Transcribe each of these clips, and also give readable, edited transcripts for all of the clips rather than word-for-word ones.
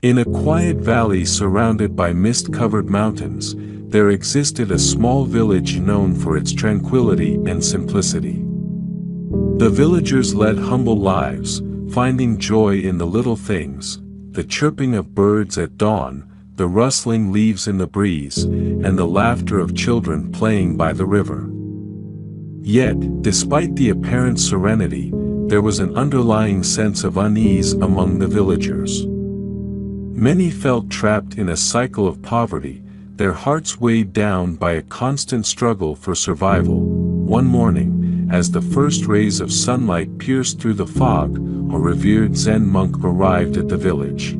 In a quiet valley surrounded by mist-covered mountains, there existed a small village known for its tranquility and simplicity. The villagers led humble lives, finding joy in the little things, the chirping of birds at dawn, the rustling leaves in the breeze, and the laughter of children playing by the river. Yet, despite the apparent serenity, there was an underlying sense of unease among the villagers. Many felt trapped in a cycle of poverty, their hearts weighed down by a constant struggle for survival. One morning, as the first rays of sunlight pierced through the fog, a revered Zen monk arrived at the village.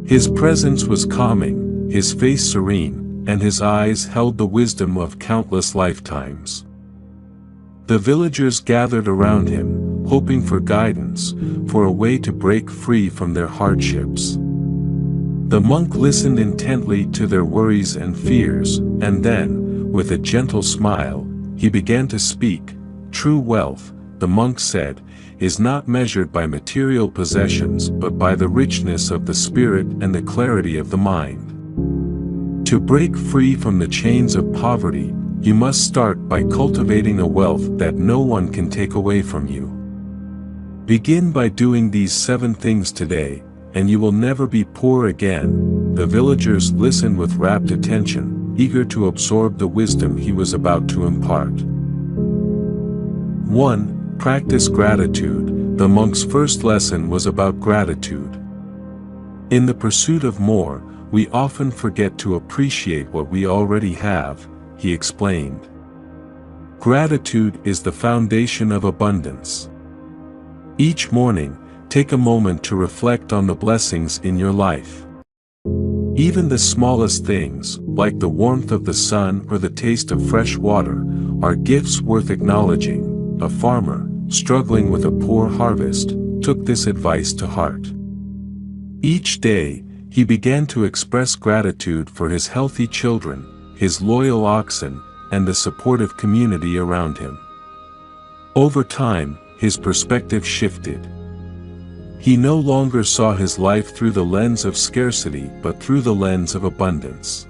His presence was calming, his face serene, and his eyes held the wisdom of countless lifetimes. The villagers gathered around him, hoping for guidance, for a way to break free from their hardships. The monk listened intently to their worries and fears, and then, with a gentle smile, he began to speak. True wealth, the monk said, is not measured by material possessions but by the richness of the spirit and the clarity of the mind. To break free from the chains of poverty, you must start by cultivating a wealth that no one can take away from you. Begin by doing these 7 things today, and you will never be poor again. The villagers listened with rapt attention, eager to absorb the wisdom he was about to impart. 1. Practice gratitude. The monk's first lesson was about gratitude. In the pursuit of more, we often forget to appreciate what we already have, he explained. Gratitude is the foundation of abundance. Each morning, take a moment to reflect on the blessings in your life. Even the smallest things, like the warmth of the sun or the taste of fresh water, are gifts worth acknowledging. A farmer, struggling with a poor harvest, took this advice to heart. Each day, he began to express gratitude for his healthy children, his loyal oxen, and the supportive community around him. Over time, his perspective shifted. He no longer saw his life through the lens of scarcity but through the lens of abundance.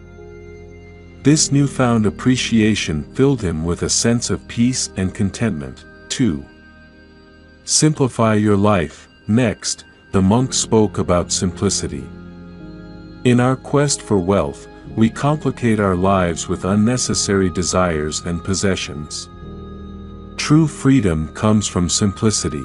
This newfound appreciation filled him with a sense of peace and contentment. 2. Simplify your life. Next, the monk spoke about simplicity. In our quest for wealth, we complicate our lives with unnecessary desires and possessions. True freedom comes from simplicity.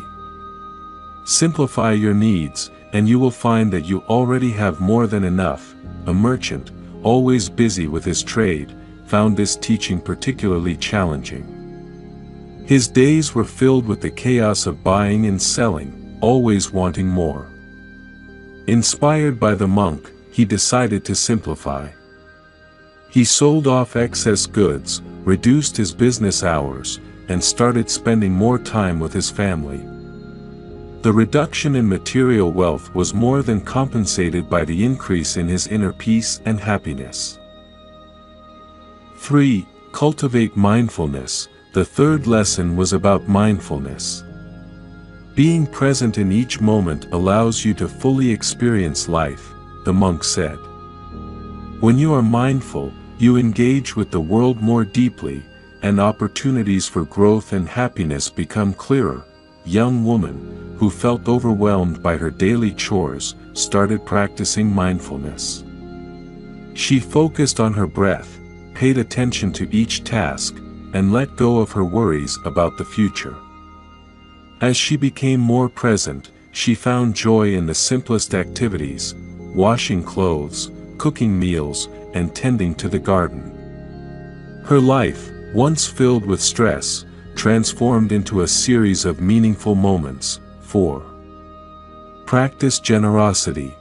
Simplify your needs, and you will find that you already have more than enough. A merchant, always busy with his trade, found this teaching particularly challenging. His days were filled with the chaos of buying and selling, always wanting more. Inspired by the monk, he decided to simplify. He sold off excess goods, reduced his business hours, and started spending more time with his family. The reduction in material wealth was more than compensated by the increase in his inner peace and happiness. 3. Cultivate mindfulness. The third lesson was about mindfulness. Being present in each moment allows you to fully experience life, the monk said. When you are mindful, you engage with the world more deeply, and opportunities for growth and happiness become clearer. Young woman, who felt overwhelmed by her daily chores, started practicing mindfulness. She focused on her breath, paid attention to each task, and let go of her worries about the future. As she became more present, she found joy in the simplest activities: washing clothes, cooking meals, and tending to the garden. Her life, once filled with stress, transformed into a series of meaningful moments. 4. Practice generosity.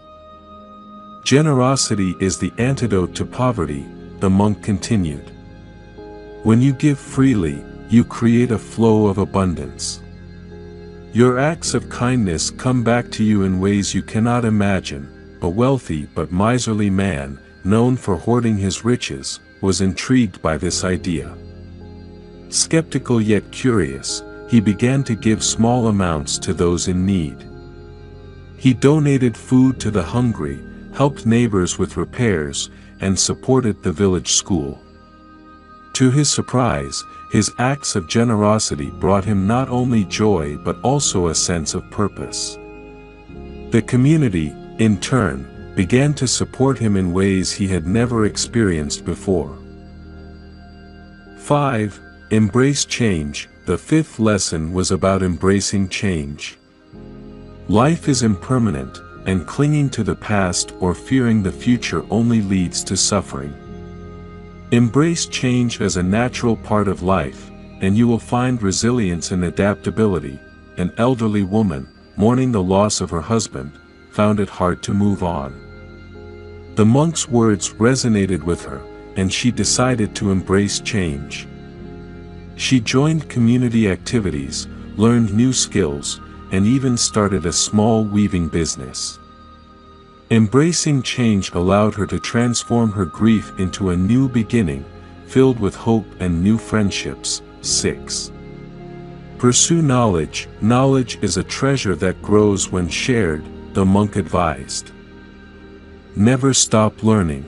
Generosity is the antidote to poverty, the monk continued. When you give freely, you create a flow of abundance. Your acts of kindness come back to you in ways you cannot imagine. A wealthy but miserly man, known for hoarding his riches, was intrigued by this idea. Skeptical yet curious, he began to give small amounts to those in need. He donated food to the hungry, helped neighbors with repairs, and supported the village school. To his surprise, his acts of generosity brought him not only joy but also a sense of purpose. The community, in turn, began to support him in ways he had never experienced before. 5. Embrace change. The fifth lesson was about embracing change. Life is impermanent, and clinging to the past or fearing the future only leads to suffering. Embrace change as a natural part of life, and you will find resilience and adaptability. An elderly woman, mourning the loss of her husband, found it hard to move on. The monk's words resonated with her, and she decided to embrace change. She joined community activities, learned new skills, and even started a small weaving business. Embracing change allowed her to transform her grief into a new beginning, filled with hope and new friendships. 6. Pursue knowledge. Knowledge is a treasure that grows when shared, the monk advised. Never stop learning.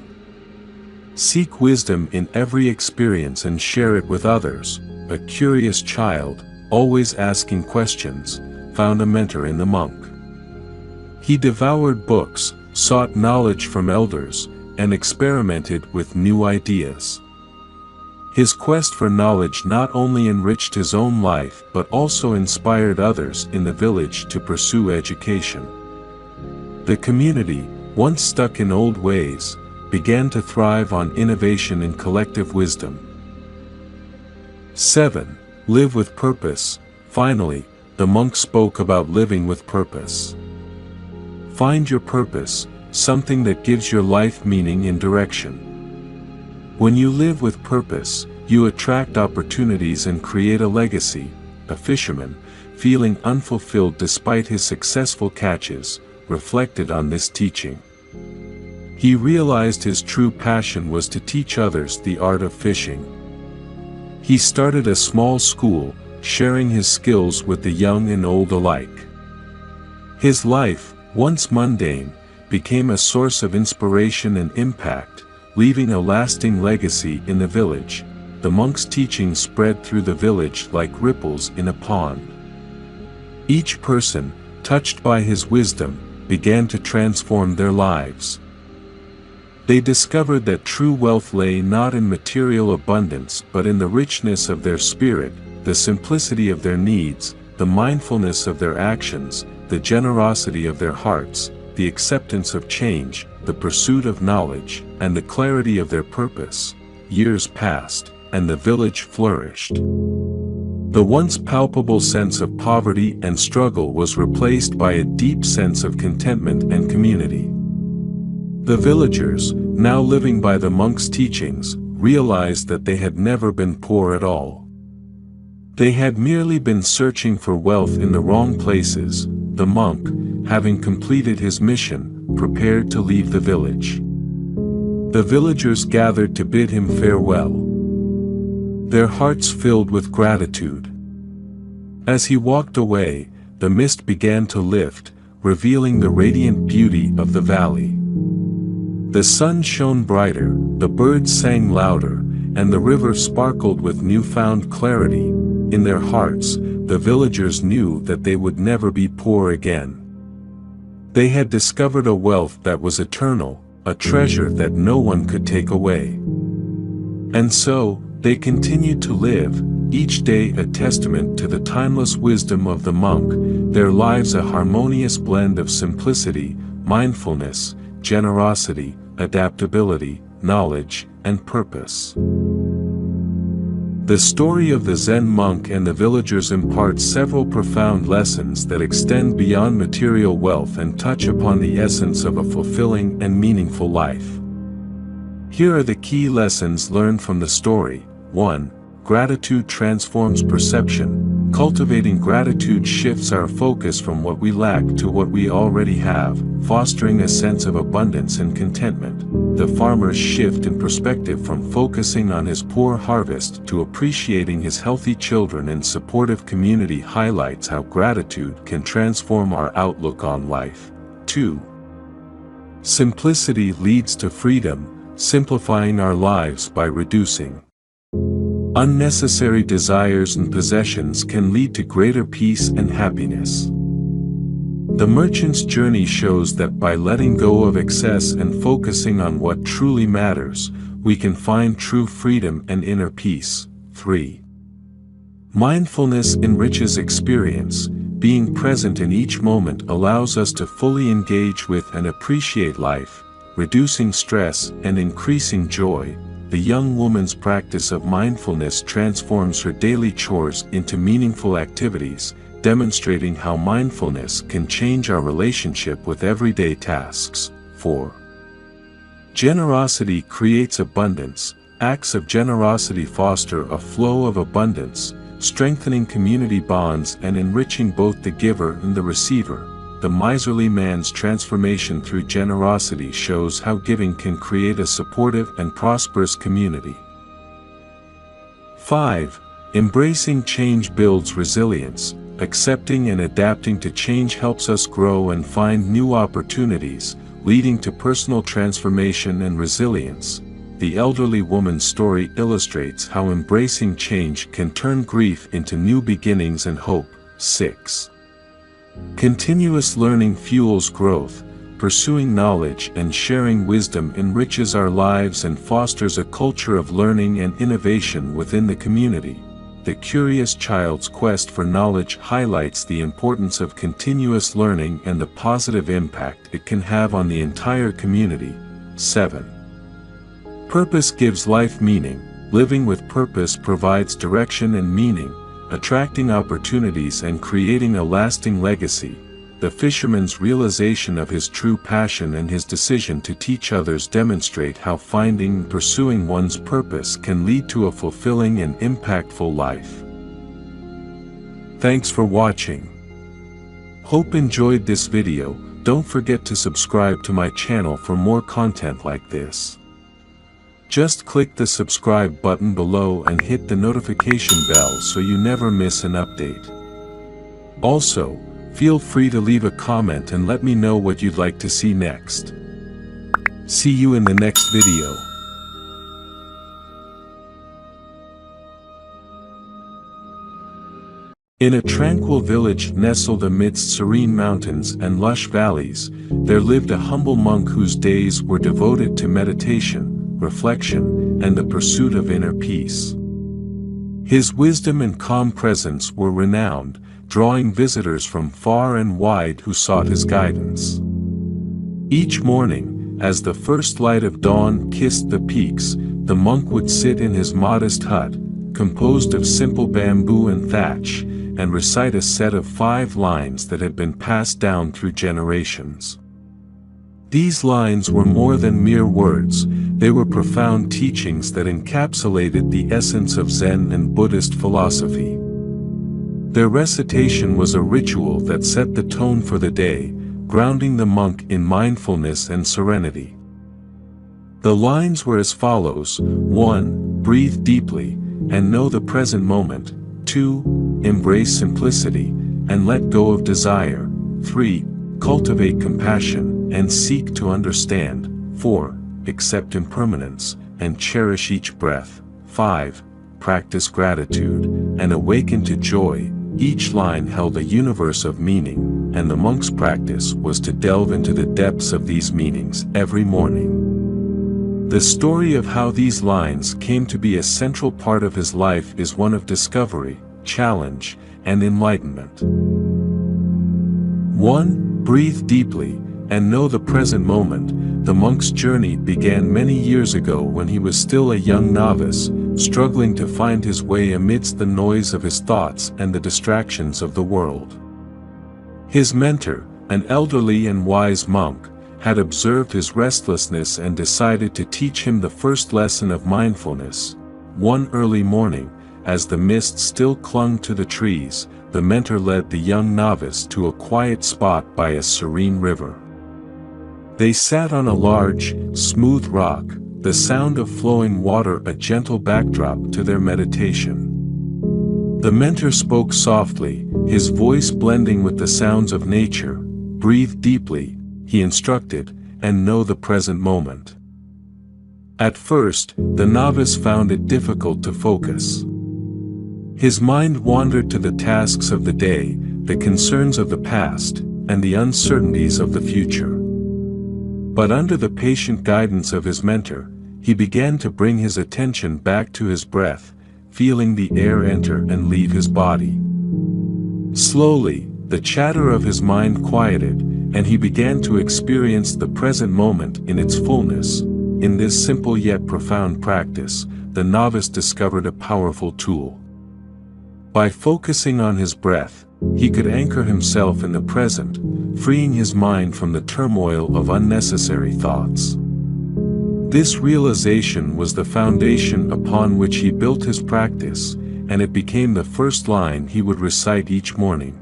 Seek wisdom in every experience and share it with others. A curious child, always asking questions, found a mentor in the monk. He devoured books, sought knowledge from elders, and experimented with new ideas. His quest for knowledge not only enriched his own life but also inspired others in the village to pursue education. The community, once stuck in old ways, began to thrive on innovation and collective wisdom. 7. Live with purpose. Finally, the monk spoke about living with purpose. Find your purpose, something that gives your life meaning and direction. When you live with purpose, you attract opportunities and create a legacy. A fisherman, feeling unfulfilled despite his successful catches, reflected on this teaching. He realized his true passion was to teach others the art of fishing. He started a small school, sharing his skills with the young and old alike. His life, once mundane, became a source of inspiration and impact, leaving a lasting legacy in the village. The monk's teachings spread through the village like ripples in a pond. Each person, touched by his wisdom, began to transform their lives. They discovered that true wealth lay not in material abundance but in the richness of their spirit, the simplicity of their needs, the mindfulness of their actions, the generosity of their hearts, the acceptance of change, the pursuit of knowledge, and the clarity of their purpose. Years passed, and the village flourished. The once palpable sense of poverty and struggle was replaced by a deep sense of contentment and community. The villagers, now living by the monk's teachings, realized that they had never been poor at all. They had merely been searching for wealth in the wrong places. The monk, having completed his mission, prepared to leave the village. The villagers gathered to bid him farewell, their hearts filled with gratitude. As he walked away, the mist began to lift, revealing the radiant beauty of the valley. The sun shone brighter, the birds sang louder, and the river sparkled with newfound clarity. In their hearts, the villagers knew that they would never be poor again. They had discovered a wealth that was eternal, a treasure that no one could take away. And so, they continued to live, each day a testament to the timeless wisdom of the monk, their lives a harmonious blend of simplicity, mindfulness, generosity, adaptability, knowledge, and purpose. The story of the Zen monk and the villagers imparts several profound lessons that extend beyond material wealth and touch upon the essence of a fulfilling and meaningful life. Here are the key lessons learned from the story. 1. Gratitude transforms perception. Cultivating gratitude shifts our focus from what we lack to what we already have, fostering a sense of abundance and contentment. The farmer's shift in perspective from focusing on his poor harvest to appreciating his healthy children and supportive community highlights how gratitude can transform our outlook on life. 2. Simplicity leads to freedom, simplifying our lives by reducing unnecessary desires and possessions can lead to greater peace and happiness. The merchant's journey shows that by letting go of excess and focusing on what truly matters, we can find true freedom and inner peace. 3. Mindfulness enriches experience. Being present in each moment allows us to fully engage with and appreciate life, reducing stress and increasing joy. The young woman's practice of mindfulness transforms her daily chores into meaningful activities, demonstrating how mindfulness can change our relationship with everyday tasks. 4. Generosity creates abundance. Acts of generosity foster a flow of abundance, strengthening community bonds and enriching both the giver and the receiver. The miserly man's transformation through generosity shows how giving can create a supportive and prosperous community. 5. Embracing change builds resilience. Accepting and adapting to change helps us grow and find new opportunities, leading to personal transformation and resilience. The elderly woman's story illustrates how embracing change can turn grief into new beginnings and hope. 6. Continuous learning fuels growth. Pursuing knowledge and sharing wisdom enriches our lives and fosters a culture of learning and innovation within the community. The curious child's quest for knowledge highlights the importance of continuous learning and the positive impact it can have on the entire community. 7. Purpose gives life meaning. Living with purpose provides direction and meaning, attracting opportunities and creating a lasting legacy. The fisherman's realization of his true passion and his decision to teach others demonstrate how finding and pursuing one's purpose can lead to a fulfilling and impactful life. Thanks for watching. Hope enjoyed this video. Don't forget to subscribe to my channel for more content like this. Just click the subscribe button below and hit the notification bell so you never miss an update. Also, feel free to leave a comment and let me know what you'd like to see next. See you in the next video. In a tranquil village nestled amidst serene mountains and lush valleys, there lived a humble monk whose days were devoted to meditation, reflection, and the pursuit of inner peace. His wisdom and calm presence were renowned, drawing visitors from far and wide who sought his guidance. Each morning, as the first light of dawn kissed the peaks, the monk would sit in his modest hut, composed of simple bamboo and thatch, and recite a set of 5 lines that had been passed down through generations. These lines were more than mere words, they were profound teachings that encapsulated the essence of Zen and Buddhist philosophy. Their recitation was a ritual that set the tone for the day, grounding the monk in mindfulness and serenity. The lines were as follows: 1. Breathe deeply, and know the present moment. 2. Embrace simplicity, and let go of desire. 3. Cultivate compassion, and seek to understand. 4. Accept impermanence, and cherish each breath. 5. Practice gratitude, and awaken to joy. Each line held a universe of meaning, and the monk's practice was to delve into the depths of these meanings every morning. The story of how these lines came to be a central part of his life is one of discovery, challenge, and enlightenment. 1. Breathe deeply, and know the present moment. The monk's journey began many years ago when he was still a young novice, struggling to find his way amidst the noise of his thoughts and the distractions of the world. His mentor, an elderly and wise monk, had observed his restlessness and decided to teach him the first lesson of mindfulness. One early morning, as the mist still clung to the trees, the mentor led the young novice to a quiet spot by a serene river. They sat on a large, smooth rock, the sound of flowing water a gentle backdrop to their meditation. The mentor spoke softly, his voice blending with the sounds of nature. Breathe deeply, he instructed, and know the present moment. At first, the novice found it difficult to focus. His mind wandered to the tasks of the day, the concerns of the past, and the uncertainties of the future. But under the patient guidance of his mentor, he began to bring his attention back to his breath, feeling the air enter and leave his body. Slowly, the chatter of his mind quieted, and he began to experience the present moment in its fullness. In this simple yet profound practice, the novice discovered a powerful tool. By focusing on his breath, he could anchor himself in the present, freeing his mind from the turmoil of unnecessary thoughts. This realization was the foundation upon which he built his practice, and it became the first line he would recite each morning.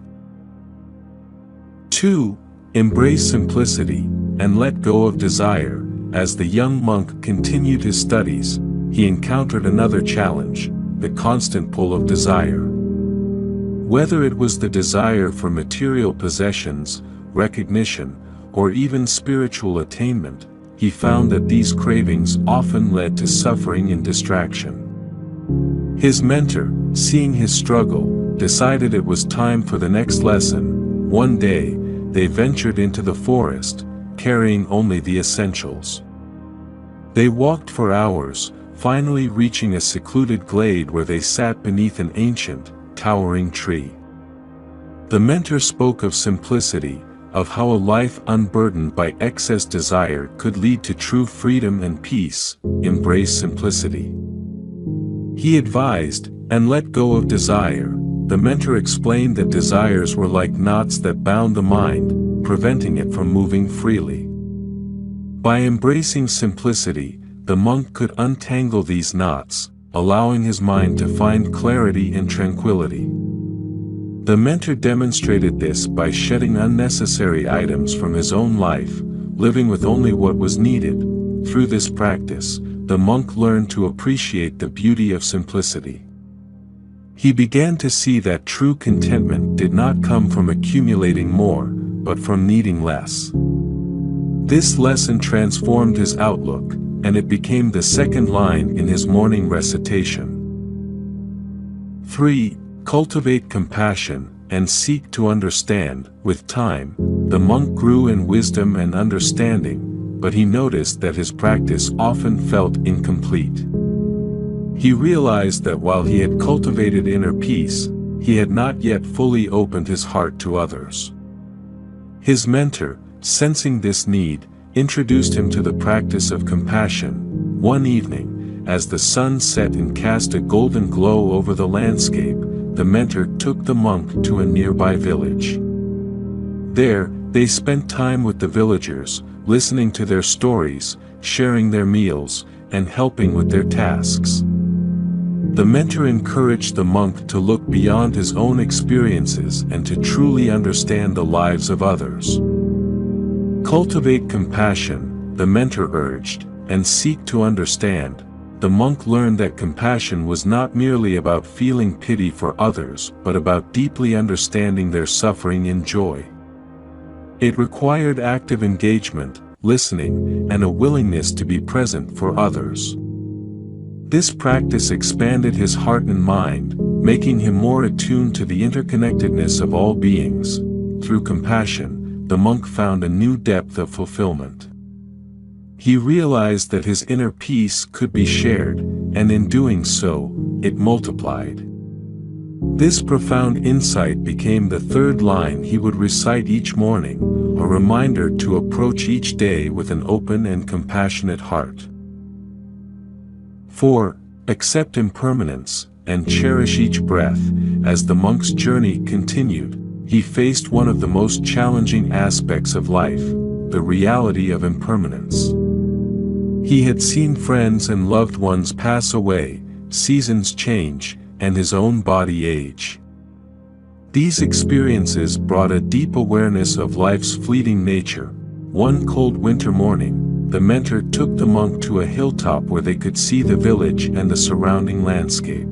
2. Embrace simplicity, and let go of desire. As the young monk continued his studies, he encountered another challenge, the constant pull of desire. Whether it was the desire for material possessions, recognition, or even spiritual attainment, he found that these cravings often led to suffering and distraction. His mentor, seeing his struggle, decided it was time for the next lesson. One day, they ventured into the forest, carrying only the essentials. They walked for hours, finally reaching a secluded glade where they sat beneath an ancient, towering tree. The mentor spoke of simplicity, of how a life unburdened by excess desire could lead to true freedom and peace. Embrace simplicity, he advised, and let go of desire. The mentor explained that desires were like knots that bound the mind, preventing it from moving freely. By embracing simplicity, the monk could untangle these knots, allowing his mind to find clarity and tranquility. The mentor demonstrated this by shedding unnecessary items from his own life, living with only what was needed. Through this practice, the monk learned to appreciate the beauty of simplicity. He began to see that true contentment did not come from accumulating more, but from needing less. This lesson transformed his outlook, and it became the second line in his morning recitation. 3. Cultivate compassion, and seek to understand. With time, the monk grew in wisdom and understanding, but he noticed that his practice often felt incomplete. He realized that while he had cultivated inner peace, he had not yet fully opened his heart to others. His mentor, sensing this need, introduced him to the practice of compassion. One evening, as the sun set and cast a golden glow over the landscape, the mentor took the monk to a nearby village. There, they spent time with the villagers, listening to their stories, sharing their meals, and helping with their tasks. The mentor encouraged the monk to look beyond his own experiences and to truly understand the lives of others. Cultivate compassion, the mentor urged, and seek to understand. The monk learned that compassion was not merely about feeling pity for others, but about deeply understanding their suffering and joy. It required active engagement, listening, and a willingness to be present for others. This practice expanded his heart and mind, making him more attuned to the interconnectedness of all beings. Through compassion, the monk found a new depth of fulfillment. He realized that his inner peace could be shared, and in doing so, it multiplied. This profound insight became the third line he would recite each morning, a reminder to approach each day with an open and compassionate heart. 4. Accept impermanence, and cherish each breath. As the monk's journey continued, he faced one of the most challenging aspects of life, the reality of impermanence. He had seen friends and loved ones pass away, seasons change, and his own body age. These experiences brought a deep awareness of life's fleeting nature. One cold winter morning, the mentor took the monk to a hilltop where they could see the village and the surrounding landscape.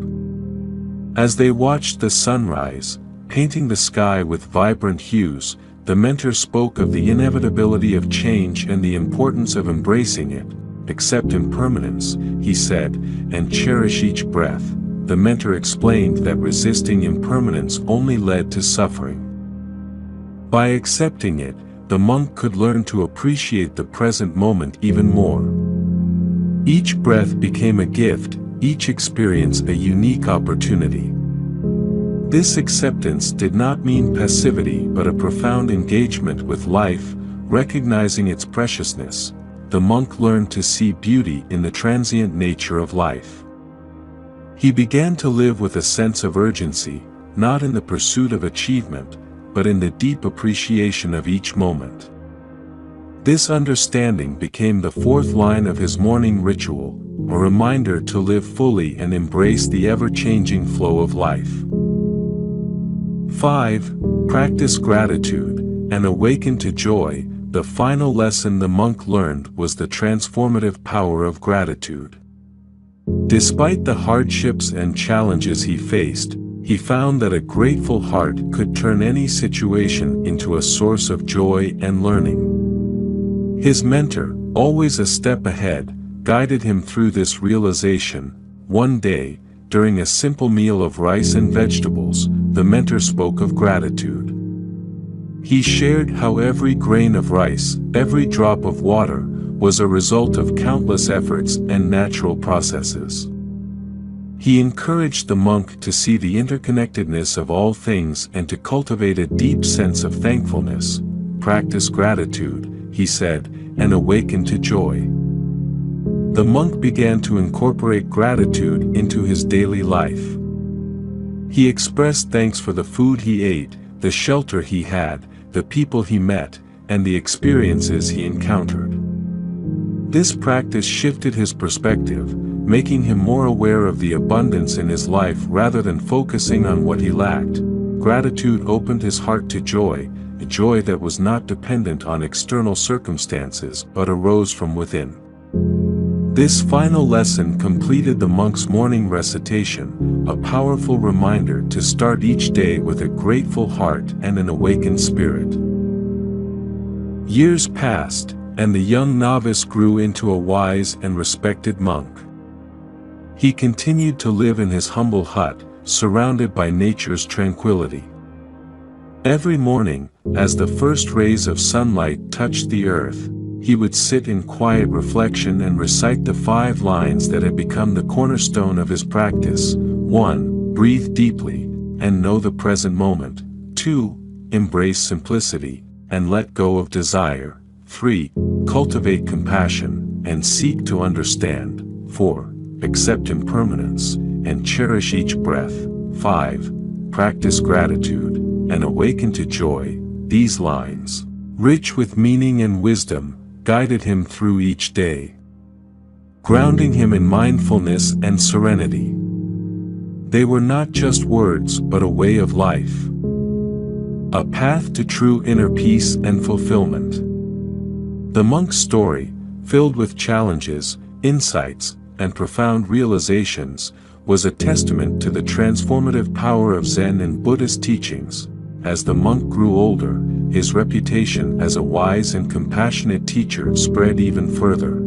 As they watched the sunrise, painting the sky with vibrant hues, the mentor spoke of the inevitability of change and the importance of embracing it. Accept impermanence, he said, and cherish each breath. The mentor explained that resisting impermanence only led to suffering. By accepting it, the monk could learn to appreciate the present moment even more. Each breath became a gift, each experience a unique opportunity. This acceptance did not mean passivity but a profound engagement with life, recognizing its preciousness. The monk learned to see beauty in the transient nature of life. He began to live with a sense of urgency, not in the pursuit of achievement, but in the deep appreciation of each moment. This understanding became the fourth line of his morning ritual, a reminder to live fully and embrace the ever-changing flow of life. 5. Practice gratitude, and awaken to joy. The final lesson the monk learned was the transformative power of gratitude. Despite the hardships and challenges he faced, he found that a grateful heart could turn any situation into a source of joy and learning. His mentor, always a step ahead, guided him through this realization. One day, during a simple meal of rice and vegetables, the mentor spoke of gratitude. He shared how every grain of rice, every drop of water, was a result of countless efforts and natural processes. He encouraged the monk to see the interconnectedness of all things and to cultivate a deep sense of thankfulness. Practice gratitude, he said, and awaken to joy. The monk began to incorporate gratitude into his daily life. He expressed thanks for the food he ate, the shelter he had, the people he met, and the experiences he encountered. This practice shifted his perspective, making him more aware of the abundance in his life rather than focusing on what he lacked. Gratitude opened his heart to joy, a joy that was not dependent on external circumstances but arose from within. This final lesson completed the monk's morning recitation, a powerful reminder to start each day with a grateful heart and an awakened spirit. Years passed, and the young novice grew into a wise and respected monk. He continued to live in his humble hut, surrounded by nature's tranquility. Every morning, as the first rays of sunlight touched the earth, he would sit in quiet reflection and recite the 5 lines that had become the cornerstone of his practice. 1. Breathe deeply, and know the present moment. 2. Embrace simplicity, and let go of desire. 3. Cultivate compassion, and seek to understand. 4. Accept impermanence, and cherish each breath. 5. Practice gratitude, and awaken to joy. These lines, rich with meaning and wisdom, guided him through each day, grounding him in mindfulness and serenity. They were not just words but a way of life, a path to true inner peace and fulfillment. The monk's story, filled with challenges, insights, and profound realizations, was a testament to the transformative power of Zen and Buddhist teachings. As the monk grew older, his reputation as a wise and compassionate teacher spread even further.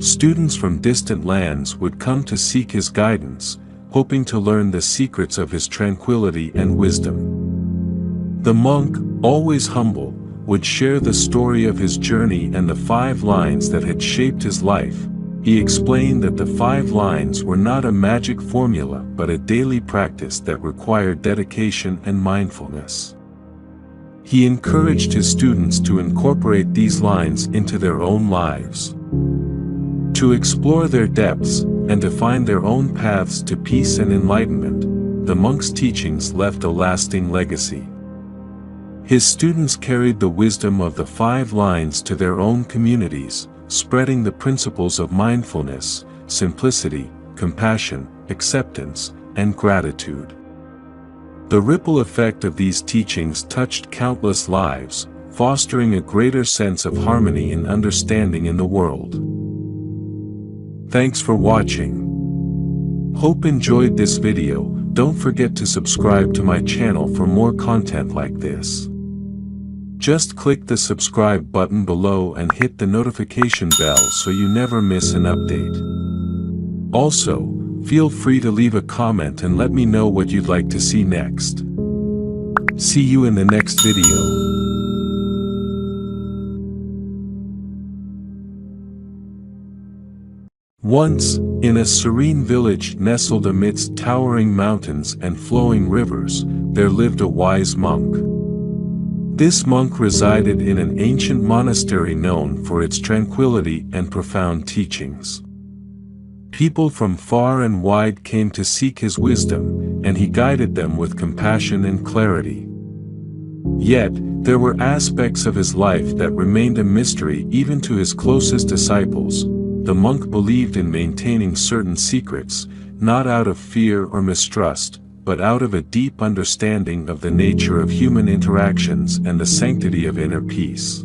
Students from distant lands would come to seek his guidance, hoping to learn the secrets of his tranquility and wisdom. The monk, always humble, would share the story of his journey and the 5 lines that had shaped his life. He explained that the 5 lines were not a magic formula but a daily practice that required dedication and mindfulness. He encouraged his students to incorporate these lines into their own lives, to explore their depths, and to find their own paths to peace and enlightenment. The monk's teachings left a lasting legacy. His students carried the wisdom of the 5 lines to their own communities, spreading the principles of mindfulness, simplicity, compassion, acceptance, and gratitude. The ripple effect of these teachings touched countless lives, fostering a greater sense of harmony and understanding in the world. Thanks for watching. Hope enjoyed this video. Don't forget to subscribe to my channel for more content like this. Just click the subscribe button below and hit the notification bell so you never miss an update. Also, feel free to leave a comment and let me know what you'd like to see next. See you in the next video. Once, in a serene village nestled amidst towering mountains and flowing rivers, there lived a wise monk. This monk resided in an ancient monastery known for its tranquility and profound teachings. People from far and wide came to seek his wisdom, and he guided them with compassion and clarity. Yet, there were aspects of his life that remained a mystery even to his closest disciples. The monk believed in maintaining certain secrets, not out of fear or mistrust, but out of a deep understanding of the nature of human interactions and the sanctity of inner peace.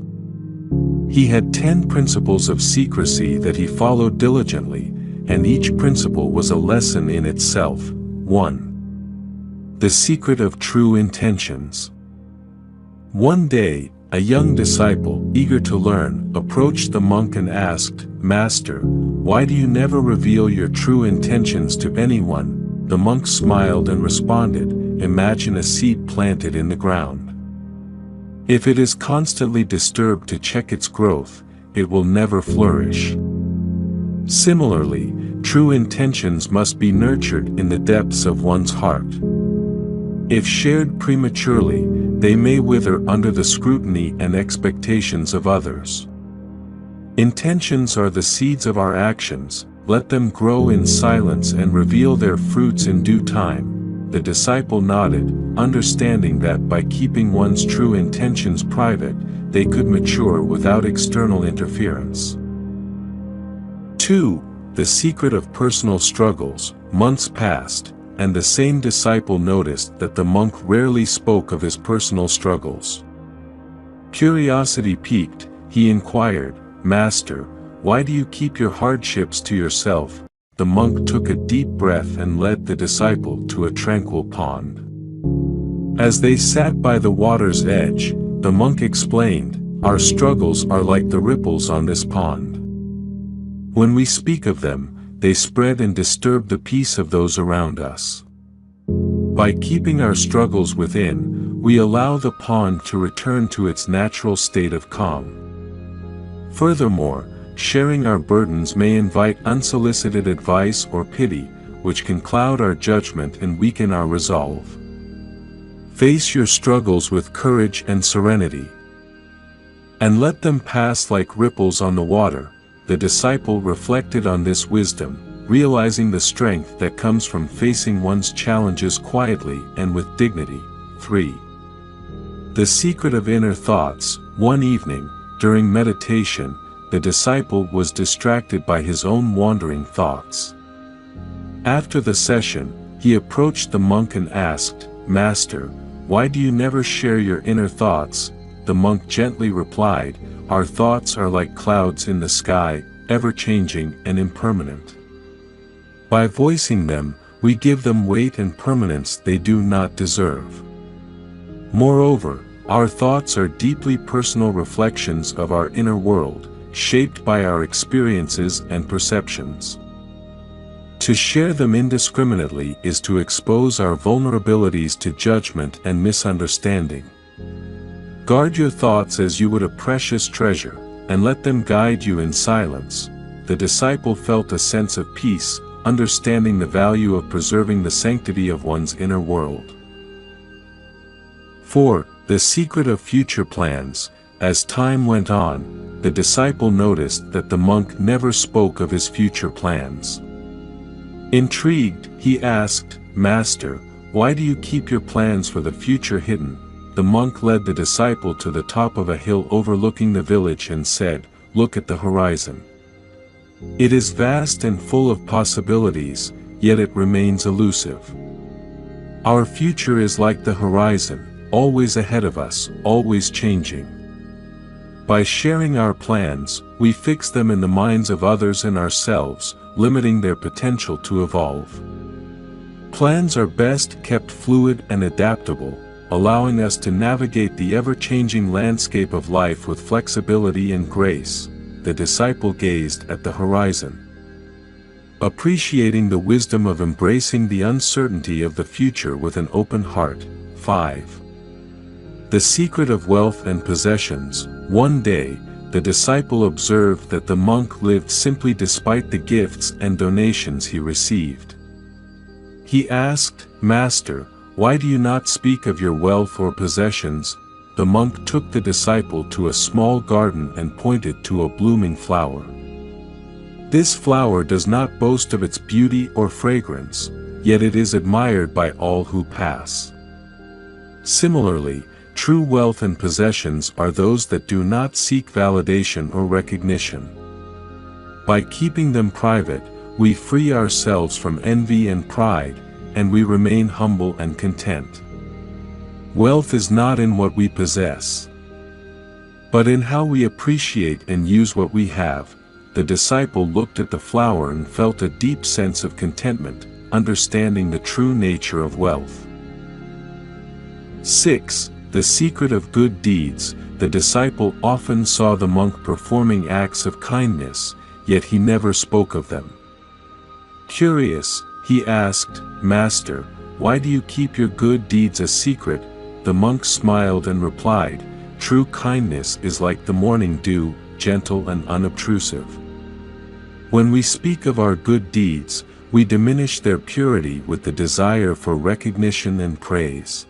He had 10 principles of secrecy that he followed diligently, and each principle was a lesson in itself. 1. The secret of true intentions. One day, a young disciple, eager to learn, approached the monk and asked, "Master, why do you never reveal your true intentions to anyone?" The monk smiled and responded, "Imagine a seed planted in the ground. If it is constantly disturbed to check its growth, it will never flourish. Similarly, true intentions must be nurtured in the depths of one's heart. If shared prematurely, they may wither under the scrutiny and expectations of others. Intentions are the seeds of our actions. Let them grow in silence and reveal their fruits in due time." The disciple nodded, understanding that by keeping one's true intentions private, they could mature without external interference. 2. The secret of personal struggles. Months passed, and the same disciple noticed that the monk rarely spoke of his personal struggles. Curiosity piqued, he inquired, "Master, why do you keep your hardships to yourself?" The monk took a deep breath and led the disciple to a tranquil pond. As they sat by the water's edge, the monk explained, "Our struggles are like the ripples on this pond. When we speak of them, they spread and disturb the peace of those around us. By keeping our struggles within, we allow the pond to return to its natural state of calm. Furthermore, sharing our burdens may invite unsolicited advice or pity, which can cloud our judgment and weaken our resolve. Face your struggles with courage and serenity, and let them pass like ripples on the water." The disciple reflected on this wisdom, realizing the strength that comes from facing one's challenges quietly and with dignity. 3. The secret of inner thoughts. One evening, during meditation, the disciple was distracted by his own wandering thoughts. After the session, he approached the monk and asked, "Master, why do you never share your inner thoughts?" The monk gently replied, "Our thoughts are like clouds in the sky, ever-changing and impermanent. By voicing them, we give them weight and permanence they do not deserve. Moreover, our thoughts are deeply personal reflections of our inner world, shaped by our experiences and perceptions. To share them indiscriminately is to expose our vulnerabilities to judgment and misunderstanding. Guard your thoughts as you would a precious treasure, and let them guide you in silence." The disciple felt a sense of peace, understanding the value of preserving the sanctity of one's inner world. 4. The secret of future plans. As time went on, the disciple noticed that the monk never spoke of his future plans. Intrigued, he asked, "Master, why do you keep your plans for the future hidden?" The monk led the disciple to the top of a hill overlooking the village and said, "Look at the horizon. It is vast and full of possibilities, yet it remains elusive. Our future is like the horizon, always ahead of us, always changing. By sharing our plans, we fix them in the minds of others and ourselves, limiting their potential to evolve. Plans are best kept fluid and adaptable, allowing us to navigate the ever-changing landscape of life with flexibility and grace. The disciple gazed at the horizon, appreciating the wisdom of embracing the uncertainty of the future with an open heart. 5. The secret of wealth and possessions. One day, the disciple observed that the monk lived simply despite the gifts and donations he received. He asked, "Master, why do you not speak of your wealth or possessions?" The monk took the disciple to a small garden and pointed to a blooming flower. This flower does not boast of its beauty or fragrance, yet it is admired by all who pass. Similarly, true wealth and possessions are those that do not seek validation or recognition. By keeping them private, we free ourselves from envy and pride, and we remain humble and content. Wealth is not in what we possess, but in how we appreciate and use what we have. The disciple looked at the flower and felt a deep sense of contentment, understanding the true nature of wealth. 6. The secret of good deeds. The disciple often saw the monk performing acts of kindness, yet he never spoke of them. Curious, he asked, "Master, why do you keep your good deeds a secret?" The monk smiled and replied, "True kindness is like the morning dew, gentle and unobtrusive. When we speak of our good deeds, we diminish their purity with the desire for recognition and praise.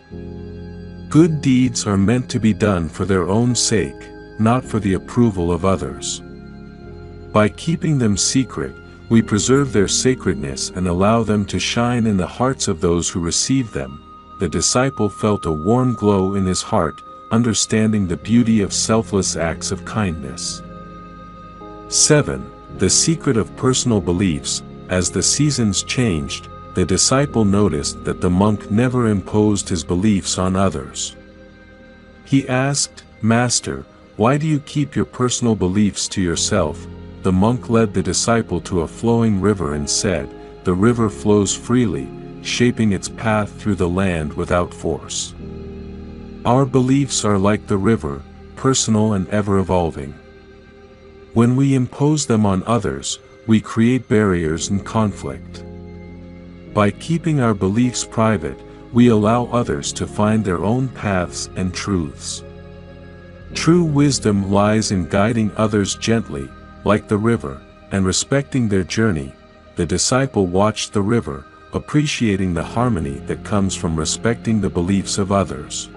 Good deeds are meant to be done for their own sake, not for the approval of others. By keeping them secret, we preserve their sacredness and allow them to shine in the hearts of those who receive them." The disciple felt a warm glow in his heart, understanding the beauty of selfless acts of kindness. 7. The secret of personal beliefs. As the seasons changed, the disciple noticed that the monk never imposed his beliefs on others. He asked, "Master, why do you keep your personal beliefs to yourself?" The monk led the disciple to a flowing river and said, "The river flows freely, shaping its path through the land without force. Our beliefs are like the river, personal and ever-evolving. When we impose them on others, we create barriers and conflict. By keeping our beliefs private, we allow others to find their own paths and truths. True wisdom lies in guiding others gently, like the river, and respecting their journey." The disciple watched the river, appreciating the harmony that comes from respecting the beliefs of others.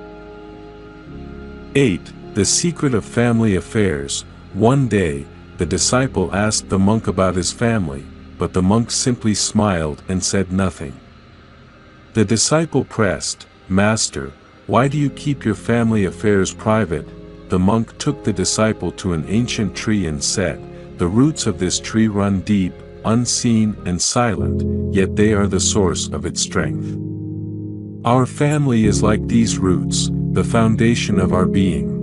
8. The secret of family affairs. One day, the disciple asked the monk about his family, but the monk simply smiled and said nothing. The disciple pressed, "Master, why do you keep your family affairs private?" The monk took the disciple to an ancient tree and said, "The roots of this tree run deep, unseen and silent, yet they are the source of its strength. Our family is like these roots, the foundation of our being.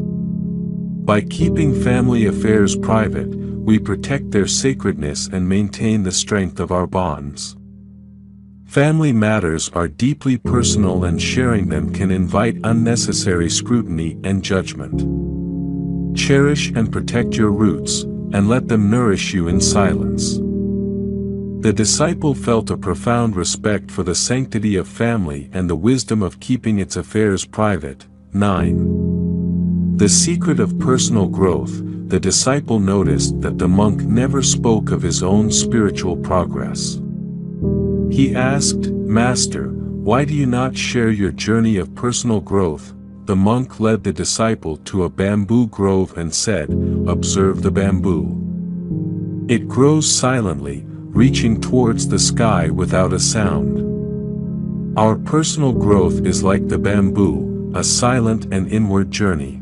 By keeping family affairs private, we protect their sacredness and maintain the strength of our bonds. Family matters are deeply personal, and sharing them can invite unnecessary scrutiny and judgment. Cherish and protect your roots, and let them nourish you in silence." The disciple felt a profound respect for the sanctity of family and the wisdom of keeping its affairs private. 9. The secret of personal growth. The disciple noticed that the monk never spoke of his own spiritual progress. He asked, "Master, why do you not share your journey of personal growth?" The monk led the disciple to a bamboo grove and said, "Observe the bamboo. It grows silently, reaching towards the sky without a sound. Our personal growth is like the bamboo, a silent and inward journey.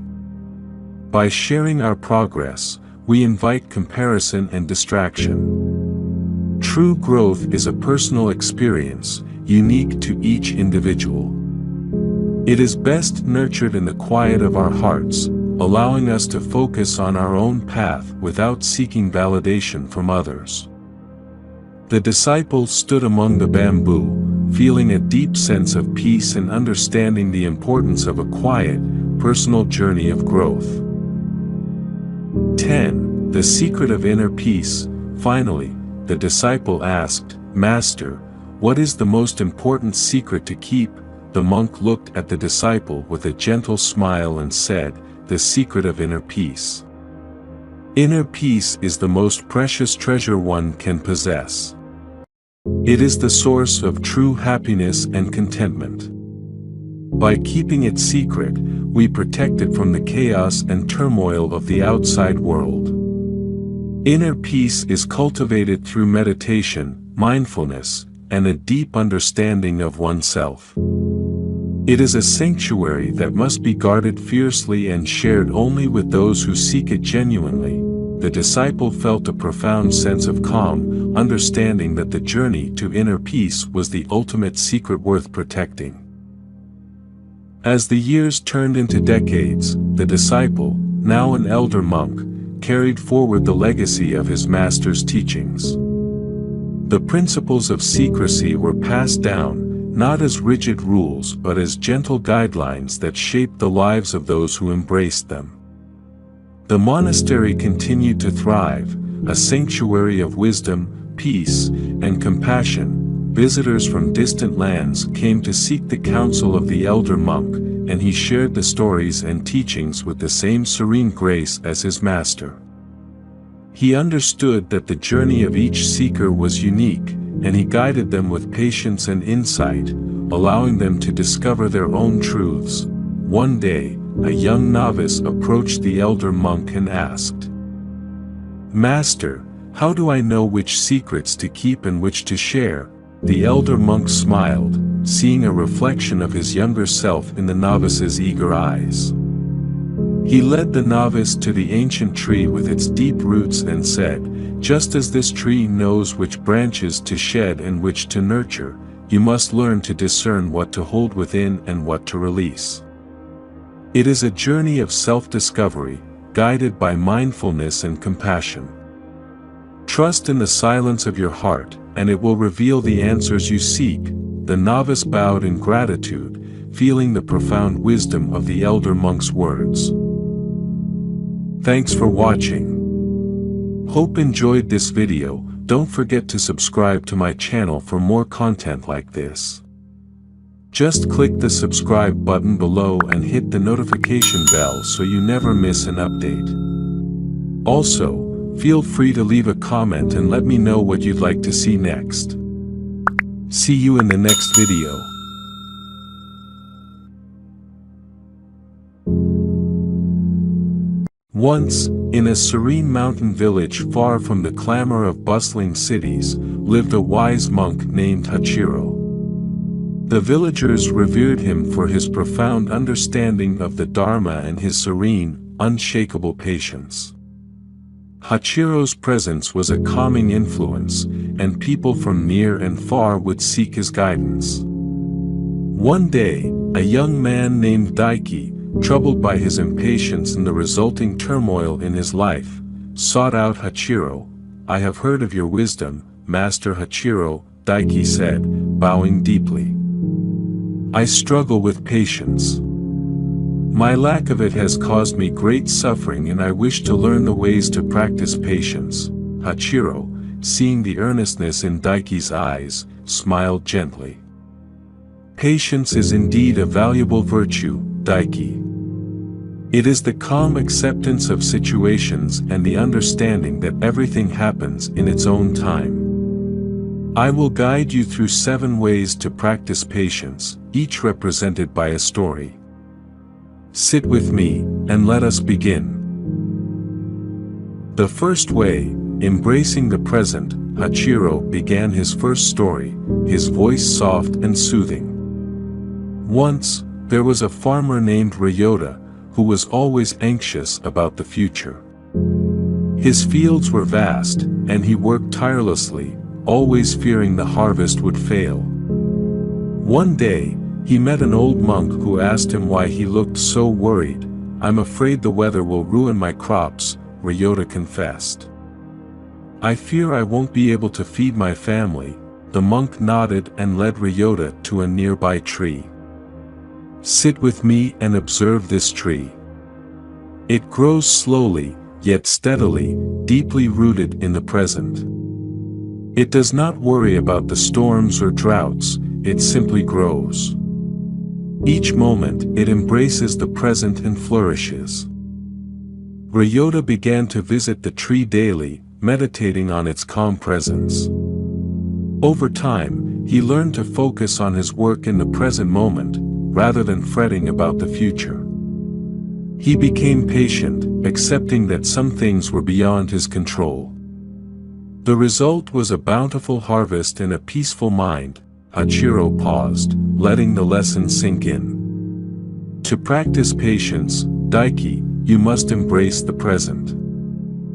By sharing our progress, we invite comparison and distraction. True growth is a personal experience, unique to each individual. It is best nurtured in the quiet of our hearts, allowing us to focus on our own path without seeking validation from others." The disciple stood among the bamboo, feeling a deep sense of peace and understanding the importance of a quiet, personal journey of growth. 10. The secret of inner peace. Finally, the disciple asked, "Master, what is the most important secret to keep?" The monk looked at the disciple with a gentle smile and said, "The secret of inner peace. Inner peace is the most precious treasure one can possess. It is the source of true happiness and contentment. By keeping it secret, we protect it from the chaos and turmoil of the outside world. Inner peace is cultivated through meditation, mindfulness, and a deep understanding of oneself. It is a sanctuary that must be guarded fiercely and shared only with those who seek it genuinely." The disciple felt a profound sense of calm, understanding that the journey to inner peace was the ultimate secret worth protecting. As the years turned into decades, the disciple, now an elder monk, carried forward the legacy of his master's teachings. The principles of secrecy were passed down, not as rigid rules but as gentle guidelines that shaped the lives of those who embraced them. The monastery continued to thrive, a sanctuary of wisdom, peace, and compassion. Visitors from distant lands came to seek the counsel of the elder monk, and he shared the stories and teachings with the same serene grace as his master. He understood that the journey of each seeker was unique, and he guided them with patience and insight, allowing them to discover their own truths. One day, a young novice approached the elder monk and asked, "Master, how do I know which secrets to keep and which to share?" The elder monk smiled, seeing a reflection of his younger self in the novice's eager eyes. He led the novice to the ancient tree with its deep roots and said, "Just as this tree knows which branches to shed and which to nurture, you must learn to discern what to hold within and what to release. It is a journey of self-discovery, guided by mindfulness and compassion. Trust in the silence of your heart, and it will reveal the answers you seek." The novice bowed in gratitude, feeling the profound wisdom of the elder monk's words. Thanks for watching. Hope enjoyed this video. Don't forget to subscribe to my channel for more content like this. Just click the subscribe button below and hit the notification bell so you never miss an update. Also, feel free to leave a comment and let me know what you'd like to see next. See you in the next video. Once, in a serene mountain village far from the clamor of bustling cities, lived a wise monk named Hachiro. The villagers revered him for his profound understanding of the Dharma and his serene, unshakable patience. Hachiro's presence was a calming influence, and people from near and far would seek his guidance. One day, a young man named Daiki, troubled by his impatience and the resulting turmoil in his life, sought out Hachiro. "I have heard of your wisdom, Master Hachiro," Daiki said, bowing deeply. "I struggle with patience. My lack of it has caused me great suffering and I wish to learn the ways to practice patience." Hachiro, seeing the earnestness in Daiki's eyes, smiled gently. "Patience is indeed a valuable virtue, Daiki. It is the calm acceptance of situations and the understanding that everything happens in its own time. I will guide you through 7 ways to practice patience, each represented by a story. Sit with me, and let us begin." The first way, embracing the present, Hachiro began his first story, his voice soft and soothing. Once, there was a farmer named Ryota, who was always anxious about the future. His fields were vast, and he worked tirelessly, always fearing the harvest would fail. One day, he met an old monk who asked him why he looked so worried. "I'm afraid the weather will ruin my crops," Ryota confessed. "I fear I won't be able to feed my family," the monk nodded and led Ryota to a nearby tree. "Sit with me and observe this tree. It grows slowly, yet steadily, deeply rooted in the present. It does not worry about the storms or droughts, it simply grows. Each moment it embraces the present and flourishes." Ryota began to visit the tree daily, meditating on its calm presence. Over time, he learned to focus on his work in the present moment, rather than fretting about the future. He became patient, accepting that some things were beyond his control. The result was a bountiful harvest and a peaceful mind. Hachiro paused, letting the lesson sink in. To practice patience, Daiki, you must embrace the present.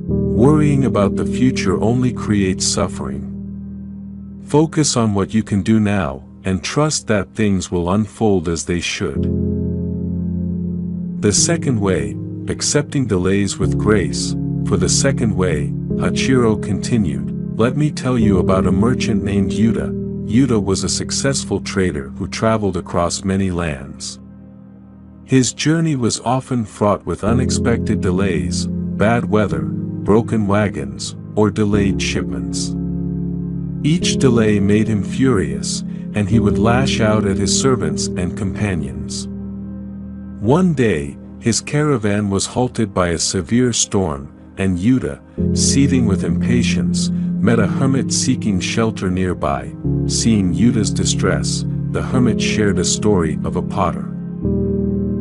Worrying about the future only creates suffering. Focus on what you can do now, and trust that things will unfold as they should. The second way, accepting delays with grace. For the second way, Hachiro continued, let me tell you about a merchant named Yuta. Yuta was a successful trader who traveled across many lands. His journey was often fraught with unexpected delays, bad weather, broken wagons, or delayed shipments. Each delay made him furious, and he would lash out at his servants and companions. One day, his caravan was halted by a severe storm, and Yuta, seething with impatience, met a hermit seeking shelter nearby. Seeing Yuta's distress, the hermit shared a story of a potter.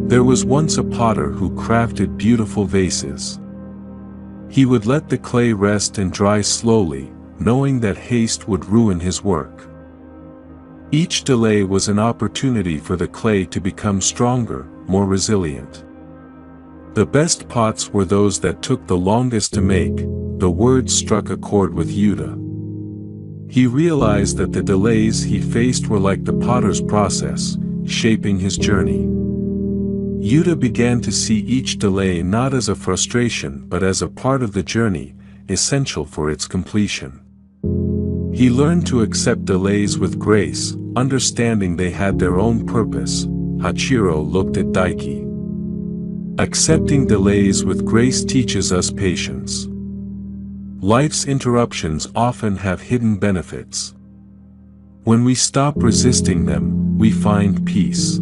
There was once a potter who crafted beautiful vases. He would let the clay rest and dry slowly, knowing that haste would ruin his work. Each delay was an opportunity for the clay to become stronger, more resilient. The best pots were those that took the longest to make. The words struck a chord with Yuta. He realized that the delays he faced were like the potter's process, shaping his journey. Yuta began to see each delay not as a frustration but as a part of the journey, essential for its completion. He learned to accept delays with grace, understanding they had their own purpose. Hachiro looked at Daiki. Accepting delays with grace teaches us patience. Life's interruptions often have hidden benefits. When we stop resisting them, we find peace.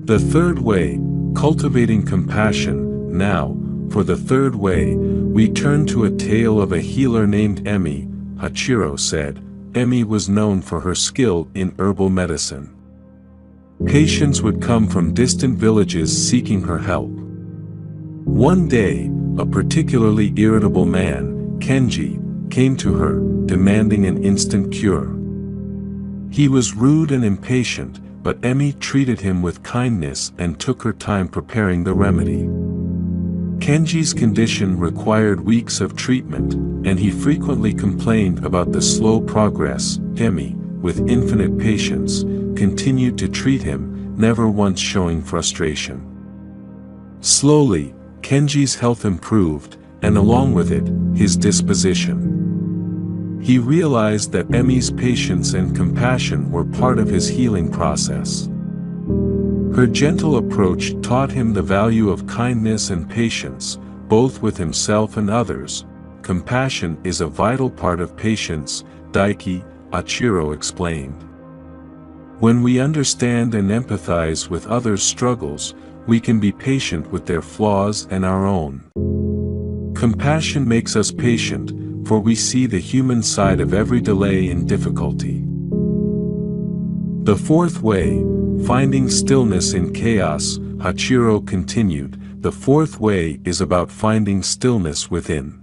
The third way, cultivating compassion. Now, for the third way, we turn to a tale of a healer named Emi. Hachiro said, Emi was known for her skill in herbal medicine. Patients would come from distant villages seeking her help. One day, a particularly irritable man, Kenji, came to her, demanding an instant cure. He was rude and impatient, but Emi treated him with kindness and took her time preparing the remedy. Kenji's condition required weeks of treatment, and he frequently complained about the slow progress. Emi, with infinite patience, continued to treat him, never once showing frustration. Slowly, Kenji's health improved, and along with it, his disposition. He realized that Emi's patience and compassion were part of his healing process. Her gentle approach taught him the value of kindness and patience, both with himself and others. Compassion is a vital part of patience, Daiki, Hachiro explained. When we understand and empathize with others' struggles, we can be patient with their flaws and our own. Compassion makes us patient, for we see the human side of every delay and difficulty. The fourth way, finding stillness in chaos. Hachiro continued, the fourth way is about finding stillness within.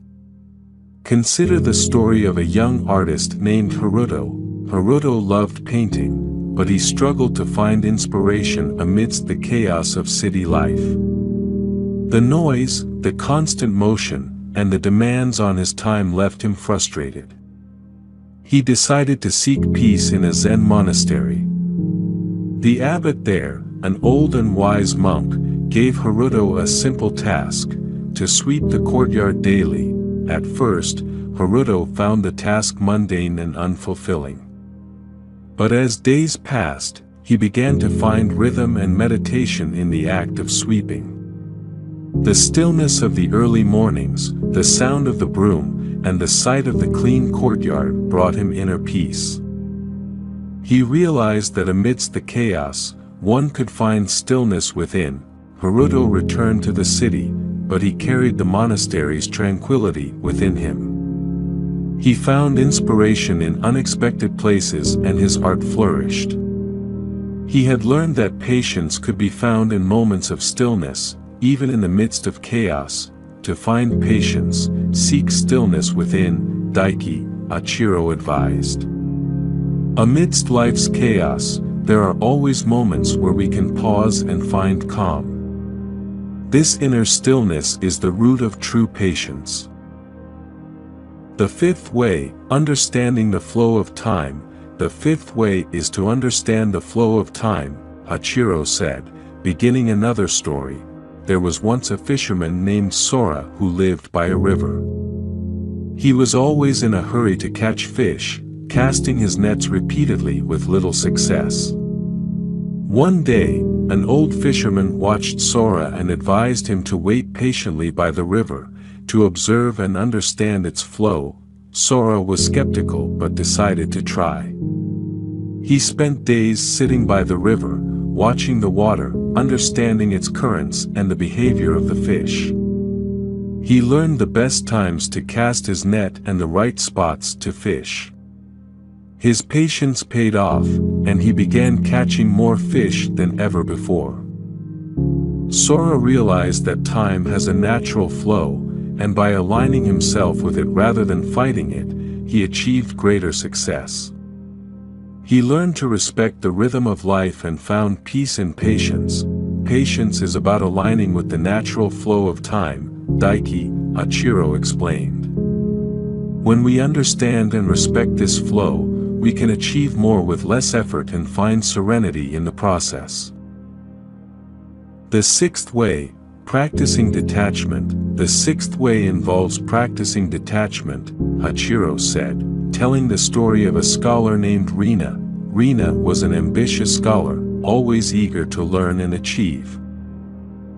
Consider the story of a young artist named Haruto. Haruto loved painting, but he struggled to find inspiration amidst the chaos of city life. The noise, the constant motion, and the demands on his time left him frustrated. He decided to seek peace in a Zen monastery. The abbot there, an old and wise monk, gave Haruto a simple task, to sweep the courtyard daily. At first, Haruto found the task mundane and unfulfilling. But as days passed, he began to find rhythm and meditation in the act of sweeping. The stillness of the early mornings, the sound of the broom, and the sight of the clean courtyard brought him inner peace. He realized that amidst the chaos, one could find stillness within. Haruto returned to the city, but he carried the monastery's tranquility within him. He found inspiration in unexpected places and his art flourished. He had learned that patience could be found in moments of stillness, even in the midst of chaos. To find patience, seek stillness within, Daiki, Achiro advised. Amidst life's chaos, there are always moments where we can pause and find calm. This inner stillness is the root of true patience. The fifth way, understanding the flow of time. The fifth way is to understand the flow of time, Hachiro said, beginning another story. There was once a fisherman named Sora who lived by a river. He was always in a hurry to catch fish, casting his nets repeatedly with little success. One day, an old fisherman watched Sora and advised him to wait patiently by the river, to observe and understand its flow. Sora was skeptical but decided to try. He spent days sitting by the river, watching the water, understanding its currents and the behavior of the fish. He learned the best times to cast his net and the right spots to fish. His patience paid off, and he began catching more fish than ever before. Sora realized that time has a natural flow, and by aligning himself with it rather than fighting it, he achieved greater success. He learned to respect the rhythm of life and found peace in patience. Patience is about aligning with the natural flow of time, Daiki, Achiro explained. When we understand and respect this flow, we can achieve more with less effort and find serenity in the process. The sixth way, practicing detachment. The sixth way involves practicing detachment, Hachiro said, telling the story of a scholar named Rina. Rina was an ambitious scholar, always eager to learn and achieve.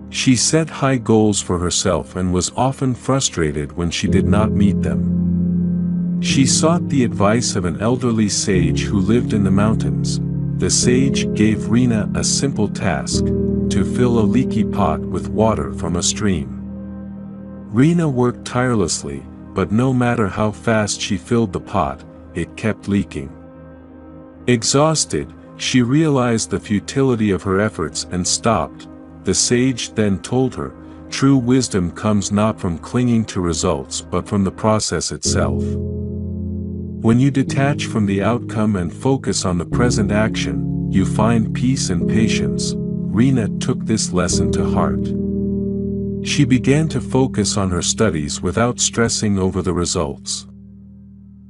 She set high goals for herself and was often frustrated when she did not meet them. She sought the advice of an elderly sage who lived in the mountains. The sage gave Rina a simple task: to fill a leaky pot with water from a stream. Rina worked tirelessly, but no matter how fast she filled the pot, it kept leaking. Exhausted, she realized the futility of her efforts and stopped. The sage then told her, "True wisdom comes not from clinging to results but from the process itself." When you detach from the outcome and focus on the present action, you find peace and patience. Rina took this lesson to heart. She began to focus on her studies without stressing over the results.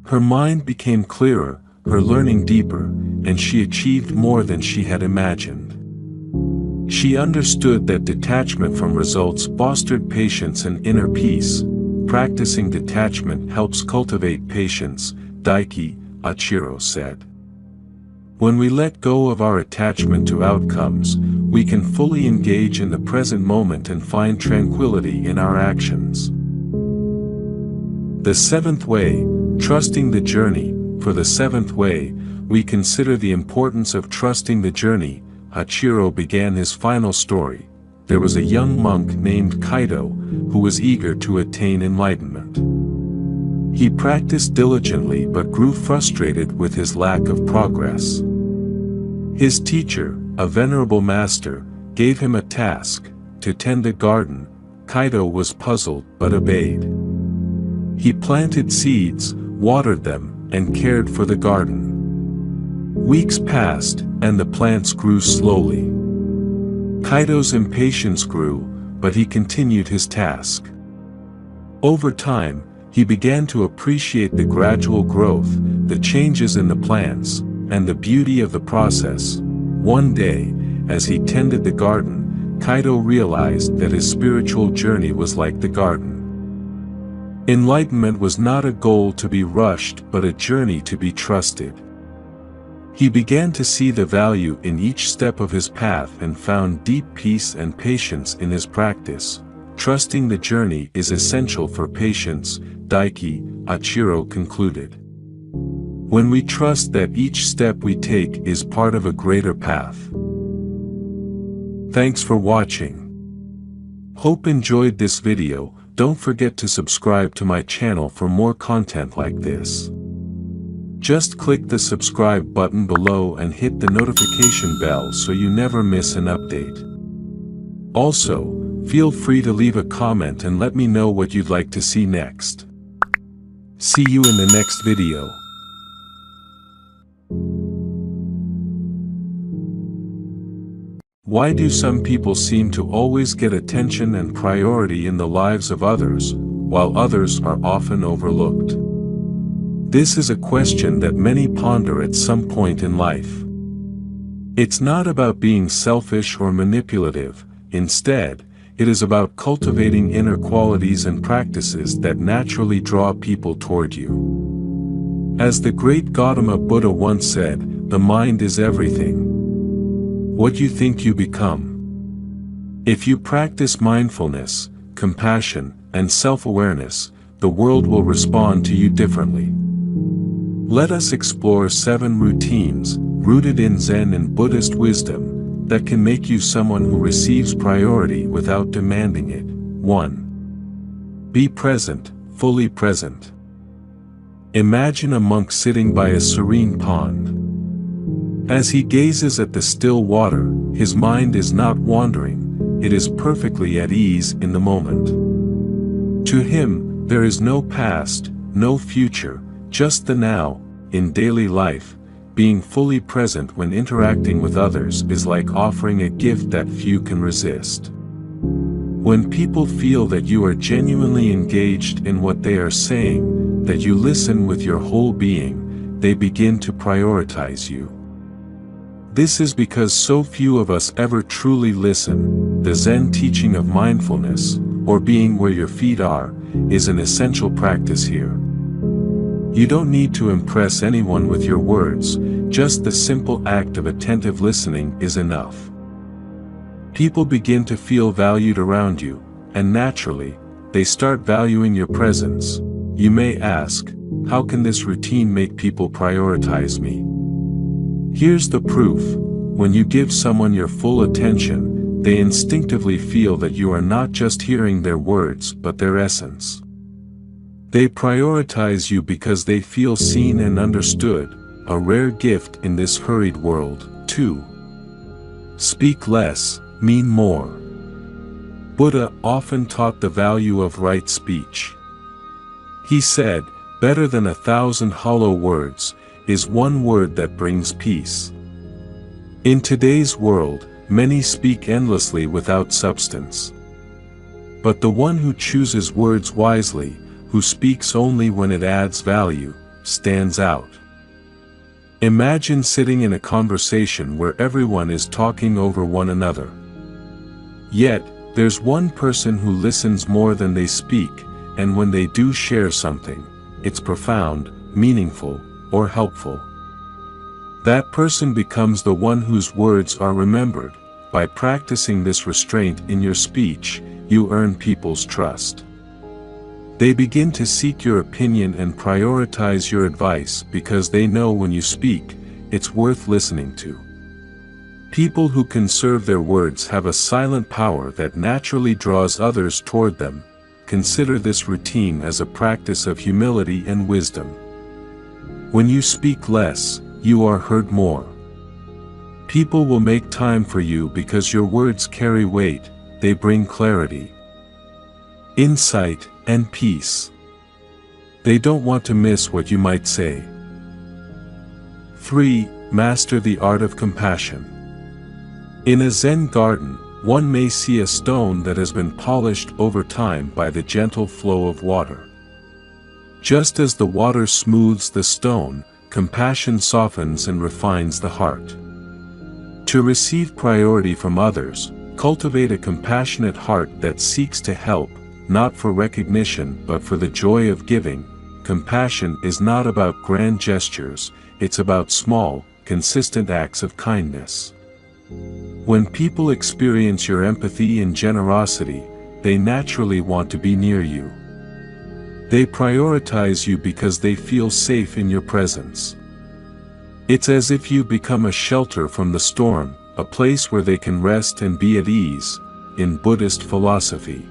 Her mind became clearer, her learning deeper, and she achieved more than she had imagined. She understood that detachment from results fostered patience and inner peace. Practicing detachment helps cultivate patience, Daiki, Achiro said. When we let go of our attachment to outcomes, we can fully engage in the present moment and find tranquility in our actions. The seventh way, trusting the journey. For the seventh way, we consider the importance of trusting the journey. Hachiro began his final story. There was a young monk named Kaido, who was eager to attain enlightenment. He practiced diligently but grew frustrated with his lack of progress. His teacher, a venerable master, gave him a task: to tend a garden. Kaido was puzzled but obeyed. He planted seeds, watered them, and cared for the garden. Weeks passed, and the plants grew slowly. Kaido's impatience grew, but he continued his task. Over time, he began to appreciate the gradual growth, the changes in the plants, and the beauty of the process. One day, as he tended the garden, Kaido realized that his spiritual journey was like the garden. Enlightenment was not a goal to be rushed but a journey to be trusted. He began to see the value in each step of his path and found deep peace and patience in his practice. Trusting the journey is essential for patience, Daiki Achiro concluded. When we trust that each step we take is part of a greater path. Thanks for watching. Hope enjoyed this video. Don't forget to subscribe to my channel for more content like this. Just click the subscribe button below and hit the notification bell so you never miss an update. Also, feel free to leave a comment and let me know what you'd like to see next. See you in the next video. Why do some people seem to always get attention and priority in the lives of others, while others are often overlooked? This is a question that many ponder at some point in life. It's not about being selfish or manipulative. Instead, it is about cultivating inner qualities and practices that naturally draw people toward you. As the great Gautama Buddha once said, the mind is everything. What you think you become. If you practice mindfulness, compassion, and self-awareness, the world will respond to you differently. Let us explore 7 routines, rooted in Zen and Buddhist wisdom, that can make you someone who receives priority without demanding it. 1. Be present, fully present. Imagine a monk sitting by a serene pond. As he gazes at the still water, his mind is not wandering, it is perfectly at ease in the moment. To him, there is no past, no future, just the now. In daily life, being fully present when interacting with others is like offering a gift that few can resist. When people feel that you are genuinely engaged in what they are saying, that you listen with your whole being, they begin to prioritize you. This is because so few of us ever truly listen. The Zen teaching of mindfulness, or being where your feet are, is an essential practice here. You don't need to impress anyone with your words, just the simple act of attentive listening is enough. People begin to feel valued around you, and naturally, they start valuing your presence. You may ask, how can this routine make people prioritize me? Here's the proof. When you give someone your full attention, they instinctively feel that you are not just hearing their words but their essence. They prioritize you because they feel seen and understood, a rare gift in this hurried world. 2. Speak less, mean more. Buddha often taught the value of right speech. He said, better than 1,000 hollow words is one word that brings peace. In today's world, many speak endlessly without substance. But the one who chooses words wisely, who speaks only when it adds value, stands out. Imagine sitting in a conversation where everyone is talking over one another. Yet, there's one person who listens more than they speak, and when they do share something, it's profound, meaningful, or helpful. That person becomes the one whose words are remembered. By practicing this restraint in your speech, you earn people's trust. They begin to seek your opinion and prioritize your advice because they know when you speak, it's worth listening to. People who conserve their words have a silent power that naturally draws others toward them. Consider this routine as a practice of humility and wisdom. When you speak less, you are heard more. People will make time for you because your words carry weight, they bring clarity, insight, and peace. They don't want to miss what you might say. 3. Master the art of compassion. In a Zen garden, one may see a stone that has been polished over time by the gentle flow of water. Just as the water smooths the stone, compassion softens and refines the heart. To receive priority from others, cultivate a compassionate heart that seeks to help, not for recognition but for the joy of giving. Compassion is not about grand gestures, it's about small, consistent acts of kindness. When people experience your empathy and generosity, they naturally want to be near you. They prioritize you because they feel safe in your presence. It's as if you become a shelter from the storm, a place where they can rest and be at ease. In Buddhist philosophy,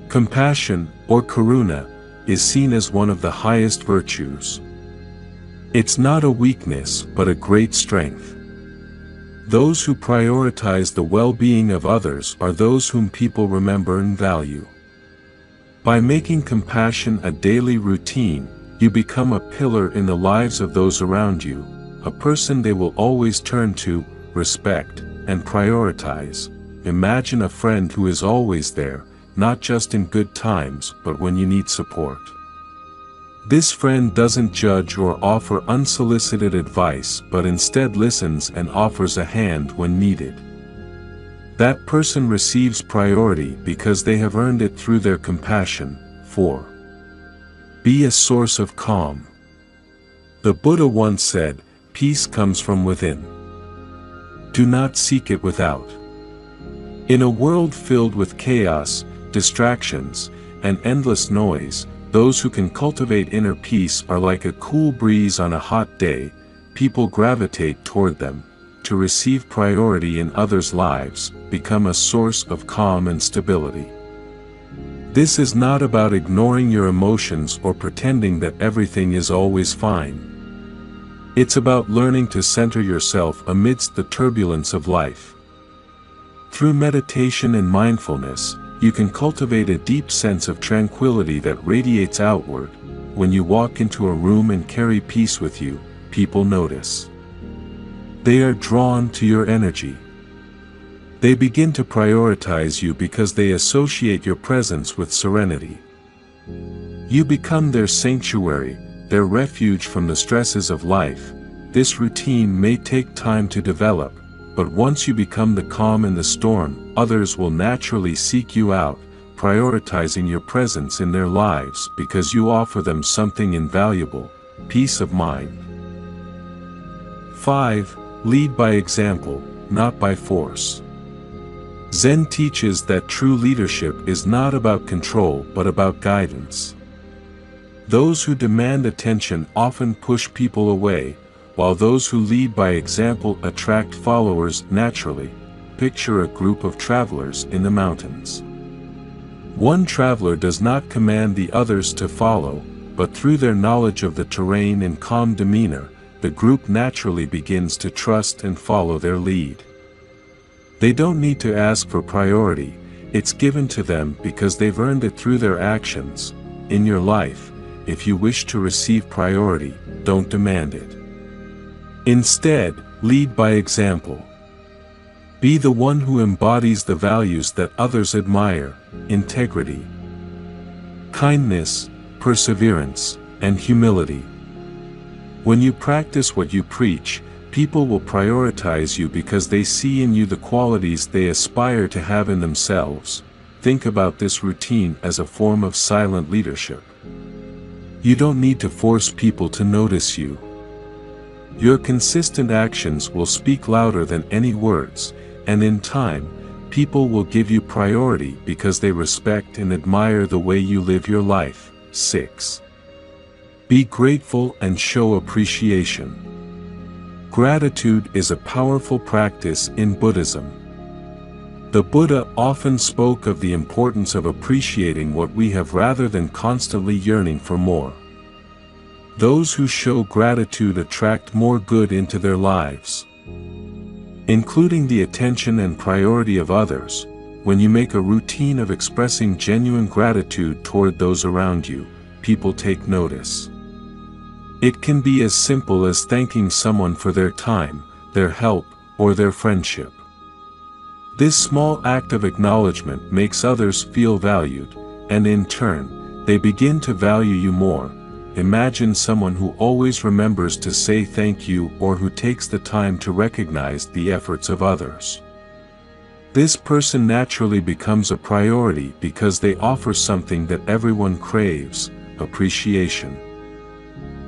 compassion, or karuna, is seen as one of the highest virtues. It's not a weakness but a great strength. Those who prioritize the well-being of others are those whom people remember and value. By making compassion a daily routine, you become a pillar in the lives of those around you, a person they will always turn to, respect, and prioritize. Imagine a friend who is always there, not just in good times but when you need support. This friend doesn't judge or offer unsolicited advice but instead listens and offers a hand when needed. That person receives priority because they have earned it through their compassion. 4. Be a source of calm. The Buddha once said, "Peace comes from within. Do not seek it without." In a world filled with chaos, distractions, and endless noise, those who can cultivate inner peace are like a cool breeze on a hot day. People gravitate toward them. To receive priority in others' lives, become a source of calm and stability. This is not about ignoring your emotions or pretending that everything is always fine. It's about learning to center yourself amidst the turbulence of life. Through meditation and mindfulness, you can cultivate a deep sense of tranquility that radiates outward. When you walk into a room and carry peace with you, people notice. They are drawn to your energy. They begin to prioritize you because they associate your presence with serenity. You become their sanctuary, their refuge from the stresses of life. This routine may take time to develop, but once you become the calm in the storm, others will naturally seek you out, prioritizing your presence in their lives because you offer them something invaluable: peace of mind. 5. Lead by example, not by force. Zen teaches that true leadership is not about control but about guidance. Those who demand attention often push people away, while those who lead by example attract followers naturally. Picture a group of travelers in the mountains. One traveler does not command the others to follow, but through their knowledge of the terrain and calm demeanor, the group naturally begins to trust and follow their lead. They don't need to ask for priority, it's given to them because they've earned it through their actions. In your life, if you wish to receive priority, don't demand it. Instead, lead by example. Be the one who embodies the values that others admire: integrity, kindness, perseverance, and humility. When you practice what you preach, people will prioritize you because they see in you the qualities they aspire to have in themselves. Think about this routine as a form of silent leadership. You don't need to force people to notice you. Your consistent actions will speak louder than any words, and in time, people will give you priority because they respect and admire the way you live your life. 6. Be grateful and show appreciation. Gratitude is a powerful practice in Buddhism. The Buddha often spoke of the importance of appreciating what we have rather than constantly yearning for more. Those who show gratitude attract more good into their lives, including the attention and priority of others. When you make a routine of expressing genuine gratitude toward those around you, people take notice. It can be as simple as thanking someone for their time, their help, or their friendship. This small act of acknowledgement makes others feel valued, and in turn, they begin to value you more. Imagine someone who always remembers to say thank you or who takes the time to recognize the efforts of others. This person naturally becomes a priority because they offer something that everyone craves: appreciation.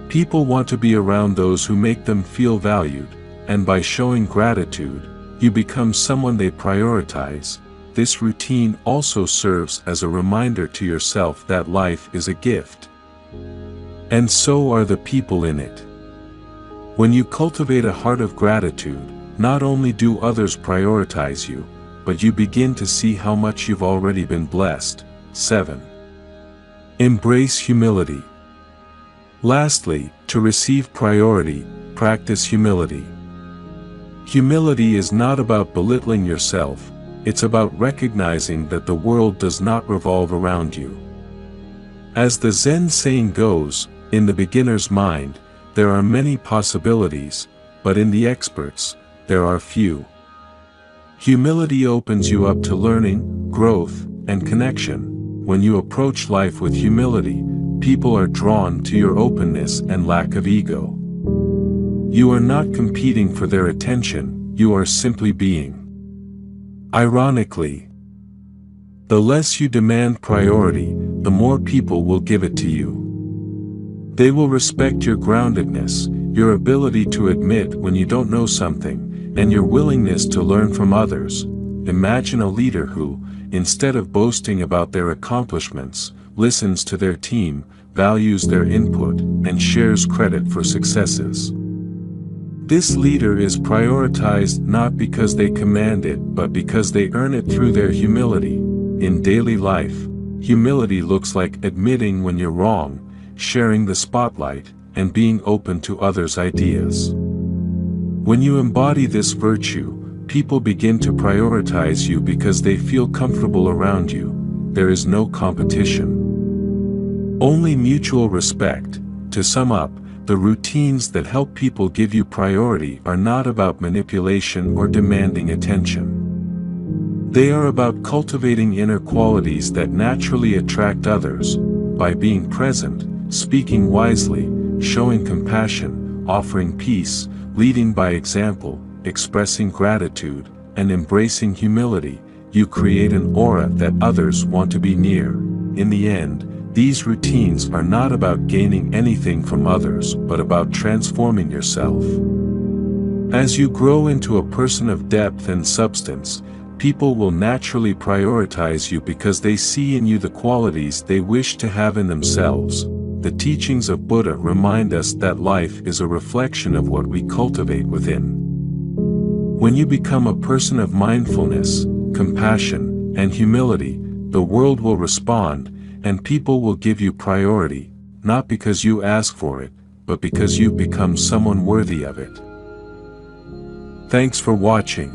People want to be around those who make them feel valued, and by showing gratitude, you become someone they prioritize. This routine also serves as a reminder to yourself that life is a gift. And so are the people in it. When you cultivate a heart of gratitude, not only do others prioritize you, but you begin to see how much you've already been blessed. 7. Embrace humility. Lastly, to receive priority, practice humility. Humility is not about belittling yourself, it's about recognizing that the world does not revolve around you. As the Zen saying goes, in the beginner's mind, there are many possibilities, but in the expert's, there are few. Humility opens you up to learning, growth, and connection. When you approach life with humility, people are drawn to your openness and lack of ego. You are not competing for their attention, you are simply being. Ironically, the less you demand priority, the more people will give it to you. They will respect your groundedness, your ability to admit when you don't know something, and your willingness to learn from others. Imagine a leader who, instead of boasting about their accomplishments, listens to their team, values their input, and shares credit for successes. This leader is prioritized not because they command it, but because they earn it through their humility. In daily life, humility looks like admitting when you're wrong, sharing the spotlight, and being open to others' ideas. When you embody this virtue, people begin to prioritize you because they feel comfortable around you. There is no competition, only mutual respect. To sum up, the routines that help people give you priority are not about manipulation or demanding attention. They are about cultivating inner qualities that naturally attract others. By being present, speaking wisely, showing compassion, offering peace, leading by example, expressing gratitude, and embracing humility, you create an aura that others want to be near. In the end, these routines are not about gaining anything from others, but about transforming yourself. As you grow into a person of depth and substance, people will naturally prioritize you because they see in you the qualities they wish to have in themselves. The teachings of Buddha remind us that life is a reflection of what we cultivate within. When you become a person of mindfulness, compassion, and humility, the world will respond, and people will give you priority, not because you ask for it, but because you become someone worthy of it. Thanks for watching.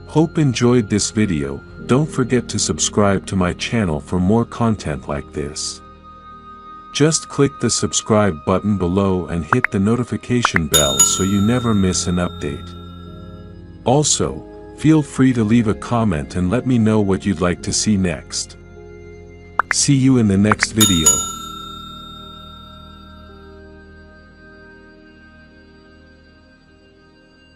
Hope enjoyed this video. Don't forget to subscribe to my channel for more content like this. Just click the subscribe button below and hit the notification bell so you never miss an update. Also, feel free to leave a comment and let me know what you'd like to see next. See you in the next video.